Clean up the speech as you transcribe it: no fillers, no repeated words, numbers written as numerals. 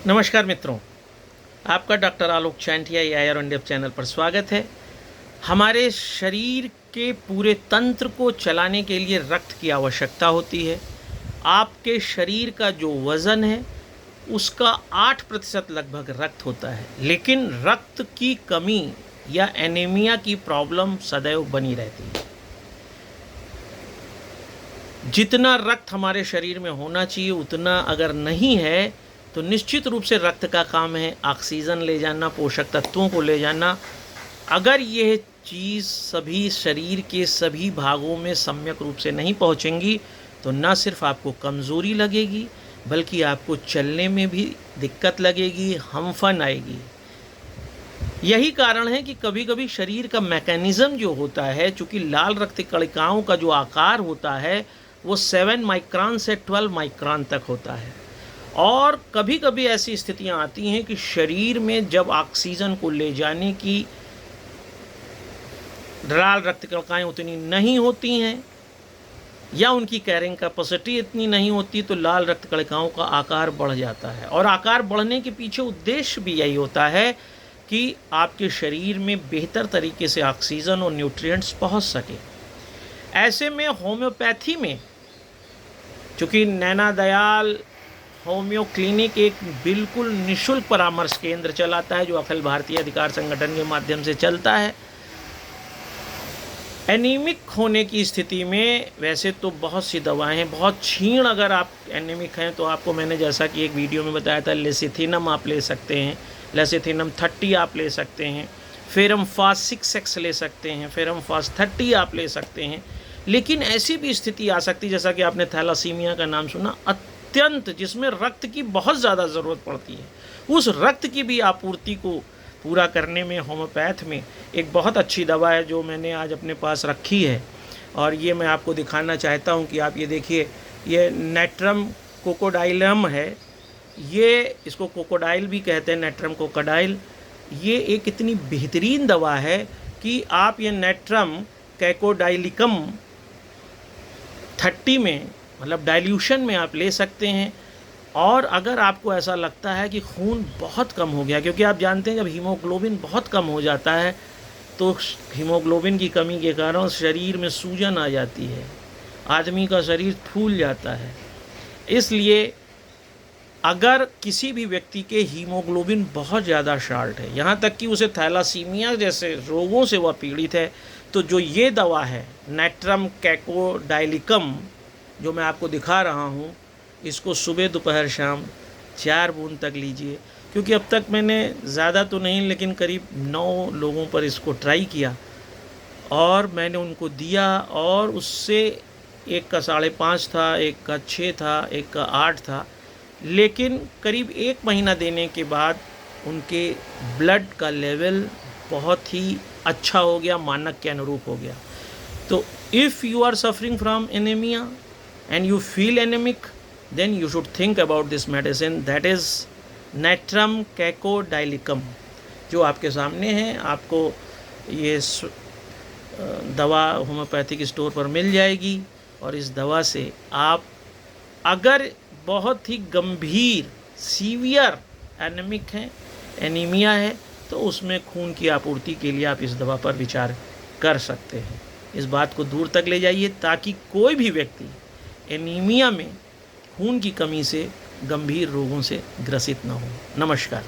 नमस्कार मित्रों, आपका डॉक्टर आलोक चांटिया आयर इंडिया चैनल पर स्वागत है। हमारे शरीर के पूरे तंत्र को चलाने के लिए रक्त की आवश्यकता होती है। आपके शरीर का जो वज़न है उसका 8% लगभग रक्त होता है, लेकिन रक्त की कमी या एनीमिया की प्रॉब्लम सदैव बनी रहती है। जितना रक्त हमारे शरीर में होना चाहिए उतना अगर नहीं है तो निश्चित रूप से रक्त का काम है ऑक्सीजन ले जाना, पोषक तत्वों को ले जाना। अगर यह चीज़ सभी शरीर के सभी भागों में सम्यक रूप से नहीं पहुंचेंगी तो न सिर्फ आपको कमज़ोरी लगेगी बल्कि आपको चलने में भी दिक्कत लगेगी, हमफन आएगी। यही कारण है कि कभी कभी शरीर का मैकेनिज़्म जो होता है, चूँकि लाल रक्त कणिकाओं का जो आकार होता है वो 7 माइक्रोन से 12 माइक्रोन तक होता है। और कभी कभी ऐसी स्थितियां आती हैं कि शरीर में जब ऑक्सीजन को ले जाने की लाल रक्त कणिकाएं उतनी नहीं होती हैं या उनकी कैरिंग कैपेसिटी इतनी नहीं होती तो लाल रक्त कणिकाओं का आकार बढ़ जाता है। और आकार बढ़ने के पीछे उद्देश्य भी यही होता है कि आपके शरीर में बेहतर तरीके से ऑक्सीजन और न्यूट्रिएंट्स पहुंच सके। ऐसे में होम्योपैथी में, चूँकि नैना दयाल होम्यो क्लिनिक एक बिल्कुल निःशुल्क परामर्श केंद्र चलाता है जो अखिल भारतीय अधिकार संगठन के माध्यम से चलता है। एनीमिक होने की स्थिति में वैसे तो बहुत सी दवाएं हैं, बहुत क्षीण अगर आप एनीमिक हैं तो आपको मैंने जैसा कि एक वीडियो में बताया था, लेसिथिनम आप ले सकते हैं, लेसिथिनम 30 आप ले सकते हैं, फेरम फास 6x ले सकते हैं, फेरम फास 30 आप ले सकते हैं। लेकिन ऐसी भी स्थिति आ सकती, जैसा कि आपने थैलासीमिया का नाम सुना, अत्यंत जिसमें रक्त की बहुत ज़्यादा ज़रूरत पड़ती है, उस रक्त की भी आपूर्ति को पूरा करने में होम्योपैथ में एक बहुत अच्छी दवा है जो मैंने आज अपने पास रखी है और ये मैं आपको दिखाना चाहता हूँ कि आप ये देखिए, ये नेट्रम कोकोडाइलम है। ये इसको कोकोडाइल भी कहते हैं, नेट्रम कोकोडाइल। ये एक इतनी बेहतरीन दवा है कि आप ये नेट्रम कैकोडाइलिकम 30 में, मतलब डाइल्यूशन में आप ले सकते हैं। और अगर आपको ऐसा लगता है कि खून बहुत कम हो गया, क्योंकि आप जानते हैं जब हीमोग्लोबिन बहुत कम हो जाता है तो हीमोग्लोबिन की कमी के कारण शरीर में सूजन आ जाती है, आदमी का शरीर फूल जाता है। इसलिए अगर किसी भी व्यक्ति के हीमोग्लोबिन बहुत ज़्यादा शॉर्ट है, यहाँ तक कि उसे थैलासीमिया जैसे रोगों से वह पीड़ित है, तो जो ये दवा है नेट्रम कैकोडाइलिकम जो मैं आपको दिखा रहा हूँ, इसको सुबह दोपहर शाम 4 बूंद तक लीजिए। क्योंकि अब तक मैंने ज़्यादा तो नहीं लेकिन करीब 9 लोगों पर इसको ट्राई किया और मैंने उनको दिया और उससे एक का 5.5 था, एक का 6 था, एक का 8 था, लेकिन करीब 1 महीना देने के बाद उनके ब्लड का लेवल बहुत ही अच्छा हो गया, मानक के अनुरूप हो गया। तो if you are suffering from anaemia and you feel anemic, then you should think about this medicine, that is Natrum Cacodailicum, जो आपके सामने है। आपको ये दवा होम्योपैथिक स्टोर पर मिल जाएगी और इस दवा से आप अगर बहुत ही गंभीर सीवियर एनीमिक हैं, एनीमिया है, तो उसमें खून की आपूर्ति के लिए आप इस दवा पर विचार कर सकते हैं। इस बात को दूर तक ले जाइए ताकि कोई भी व्यक्ति एनीमिया में खून की कमी से गंभीर रोगों से ग्रसित न हो। नमस्कार।